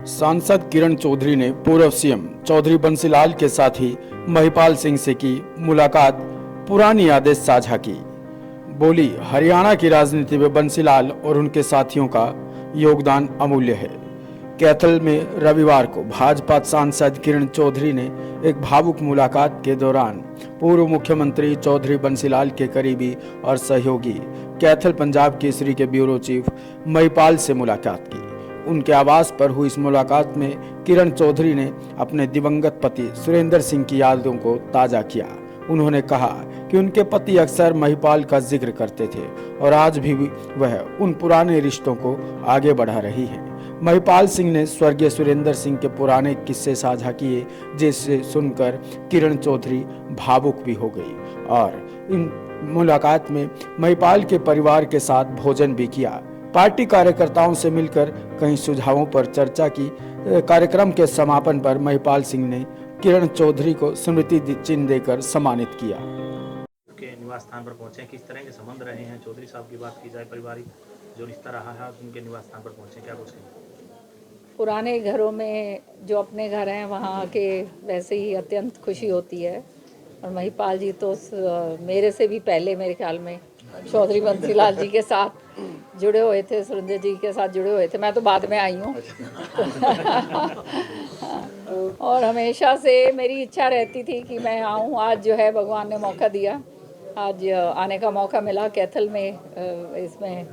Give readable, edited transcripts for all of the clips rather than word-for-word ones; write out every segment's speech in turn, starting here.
सांसद किरण चौधरी ने पूर्व सीएम चौधरी बंसीलाल के साथी महिपाल सिंह से की मुलाकात, पुरानी यादें साझा की। बोली, हरियाणा की राजनीति में बंसीलाल और उनके साथियों का योगदान अमूल्य है। कैथल में रविवार को भाजपा सांसद किरण चौधरी ने एक भावुक मुलाकात के दौरान पूर्व मुख्यमंत्री चौधरी बंसीलाल के करीबी और सहयोगी कैथल पंजाब केसरी के ब्यूरो चीफ महिपाल से मुलाकात की। उनके आवास पर हुई इस मुलाकात में किरण चौधरी ने अपने दिवंगत पति सुरेंद्र सिंह की यादों को ताज़ा किया। उन्होंने कहा कि उनके पति अक्सर महिपाल का जिक्र करते थे और आज भी वह उन पुराने रिश्तों को आगे बढ़ा रही है। महिपाल सिंह ने स्वर्गीय सुरेंद्र सिंह के पुराने किस्से साझा किए, जिसे सुनकर किरण चौधरी भावुक भी हो गई और इन मुलाकात में महिपाल के परिवार के साथ भोजन भी किया। पार्टी कार्यकर्ताओं से मिलकर कई सुझावों पर चर्चा की। कार्यक्रम के समापन पर महिपाल सिंह ने किरण चौधरी को स्मृति चिन्ह देकर सम्मानित किया। के निवास स्थान पर पहुंचे, किस तरह के संबंध रहे हैं? चौधरी साहब की बात की जाए, पारिवारिक जो रिश्ता रहा है, उनके निवास स्थान पर पहुंचे, क्या कुछ कहें? पुराने घरों में जो अपने घर हैं वहाँ के वैसे ही अत्यंत खुशी होती है। और महिपाल जी तो मेरे से भी पहले मेरे ख्याल में चौधरी बंसीलाल जी के साथ जुड़े हुए थे, सुरेंद्र जी के साथ जुड़े हुए थे। मैं तो बाद में आई हूँ। और हमेशा से मेरी इच्छा रहती थी कि मैं आऊँ। आज जो है भगवान ने मौका दिया, आज आने का मौका मिला कैथल में, इसमें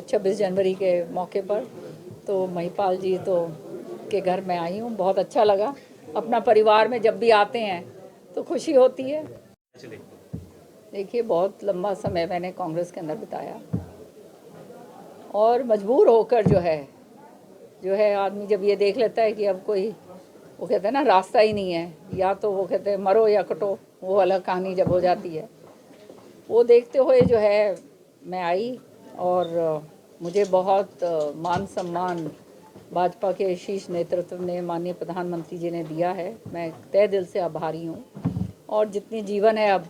26 जनवरी के मौके पर। तो महिपाल जी तो के घर में आई हूँ, बहुत अच्छा लगा। अपना परिवार में जब भी आते हैं तो खुशी होती है। देखिए, बहुत लंबा समय मैंने कांग्रेस के अंदर बिताया और मजबूर होकर जो है आदमी जब ये देख लेता है कि अब कोई, वो कहते हैं ना, रास्ता ही नहीं है, या तो वो कहते हैं मरो या कटो, वो अलग कहानी जब हो जाती है। वो देखते हुए जो है मैं आई और मुझे बहुत मान सम्मान भाजपा के शीर्ष नेतृत्व ने, माननीय प्रधानमंत्री जी ने दिया है। मैं तहे दिल से आभारी हूँ और जितनी जीवन है अब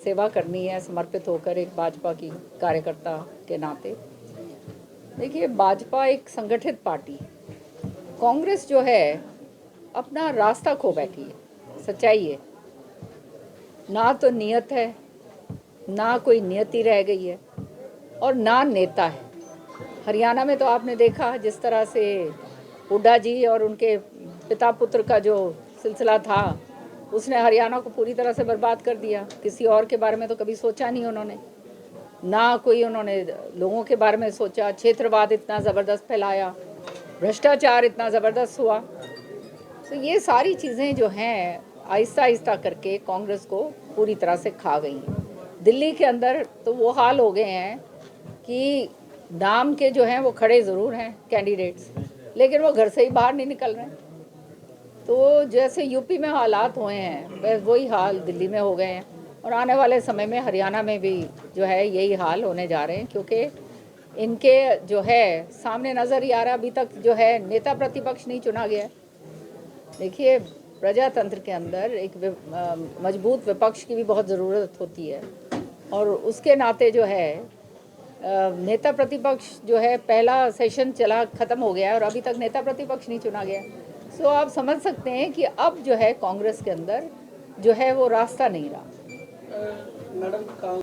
सेवा करनी है समर्पित होकर एक भाजपा की कार्यकर्ता के नाते। देखिए, भाजपा एक संगठित पार्टी, कांग्रेस जो है अपना रास्ता खो बैठी है। सच्चाई है, ना तो नियत है, ना कोई नियति रह गई है और ना नेता है। हरियाणा में तो आपने देखा जिस तरह से हुड्डा जी और उनके पिता पुत्र का जो सिलसिला था, उसने हरियाणा को पूरी तरह से बर्बाद कर दिया। किसी और के बारे में तो कभी सोचा नहीं उन्होंने, ना कोई उन्होंने लोगों के बारे में सोचा। क्षेत्रवाद इतना ज़बरदस्त फैलाया, भ्रष्टाचार इतना ज़बरदस्त हुआ। तो ये सारी चीज़ें जो हैं आहिस्ता आहिस्ता करके कांग्रेस को पूरी तरह से खा गई। दिल्ली के अंदर तो वो हाल हो गए हैं कि नाम के जो हैं वो खड़े ज़रूर हैं कैंडिडेट्स, लेकिन वो घर से ही बाहर नहीं निकल रहे हैं। तो जैसे यूपी में हालात हुए हैं वही हाल दिल्ली में हो गए हैं और आने वाले समय में हरियाणा में भी जो है यही हाल होने जा रहे हैं, क्योंकि इनके जो है सामने नज़र ही आ रहा, अभी तक जो है नेता प्रतिपक्ष नहीं चुना गया। देखिए, प्रजातंत्र के अंदर एक मजबूत विपक्ष की भी बहुत ज़रूरत होती है और उसके नाते जो है नेता प्रतिपक्ष जो है, पहला सेशन चला ख़त्म हो गया और अभी तक नेता प्रतिपक्ष नहीं चुना गया। सो आप समझ सकते हैं कि अब जो है कांग्रेस के अंदर जो है वो रास्ता नहीं रहा। मैडम